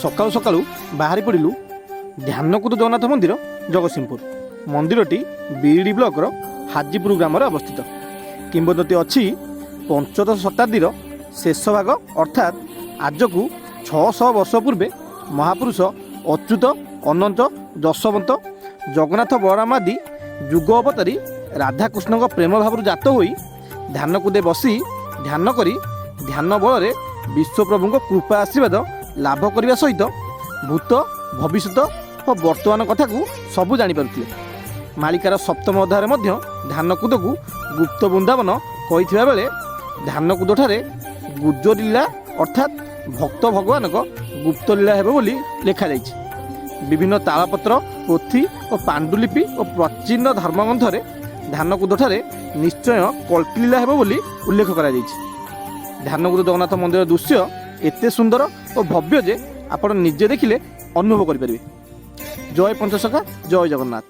ସକାଳୁ ସକାଳୁ ବାହାରି ପଡ଼ିଲୁ ଧ୍ୟାନକୁଦ ଜଗନ୍ନାଥ ମନ୍ଦିର ଜଗତସିଂହପୁର। ମନ୍ଦିରଟି ବିଇଡ଼ି ବ୍ଲକର ହାଜିପୁର ଗ୍ରାମରେ ଅବସ୍ଥିତ। କିମ୍ବଦନ୍ତୀ ଅଛି ପଞ୍ଚଦଶ ଶତାବ୍ଦୀର ଶେଷ ଭାଗ ଅର୍ଥାତ୍ ଆଜକୁ 600 ବର୍ଷ ପୂର୍ବେ ମହାପୁରୁଷ ଅଚ୍ୟୁତ, ଅନନ୍ତ, ଯଶବନ୍ତ, ଜଗନ୍ନାଥ, ବଳରାମ ଆଦି ଯୁଗ ଅବତାରୀ ରାଧାକୃଷ୍ଣଙ୍କ ପ୍ରେମ ଭାବରୁ ଜାତ ହୋଇ ଧ୍ୟାନକୁଦେ ବସି ଧ୍ୟାନ କରି ଧ୍ୟାନ ବଳରେ ବିଶ୍ୱପ୍ରଭୁଙ୍କ କୃପା ଆଶୀର୍ବାଦ ଲାଭ କରିବା ସହିତ ଭୂତ, ଭବିଷ୍ୟତ ଓ ବର୍ତ୍ତମାନ କଥାକୁ ସବୁ ଜାଣିପାରୁଥିଲେ। ମାଳିକାର ସପ୍ତମ ଅଧ୍ୟାୟରେ ମଧ୍ୟ ଧ୍ୟାନକୁଦକୁ ଗୁପ୍ତ ବୃନ୍ଦାବନ କହିଥିବା ବେଳେ ଧ୍ୟାନକୁଦଠାରେ ଗୁଜଲୀଳା ଅର୍ଥାତ୍ ଭକ୍ତ ଭଗବାନଙ୍କ ଗୁପ୍ତଲୀଳା ହେବ ବୋଲି ଲେଖାଯାଇଛି। ବିଭିନ୍ନ ତାଳପତ୍ର, ପୋଥି ଓ ପାଣ୍ଡୁଲିପି ଓ ପ୍ରାଚୀନ ଧର୍ମଗ୍ରନ୍ଥରେ ଧ୍ୟାନକୁଦଠାରେ ନିଶ୍ଚୟ କଳ୍କିଲୀଳା ହେବ ବୋଲି ଉଲ୍ଲେଖ କରାଯାଇଛି। ଧ୍ୟାନକୁଦ ଜଗନ୍ନାଥ ମନ୍ଦିର ଦୃଶ୍ୟ ଏତେ ସୁନ୍ଦର ଓ ଭବ୍ୟ ଯେ ଆପଣ ନିଜେ ଦେଖିଲେ ଅନୁଭବ କରିପାରିବେ। ଜୟ ପଞ୍ଚସଖା, ଜୟ ଜଗନ୍ନାଥ।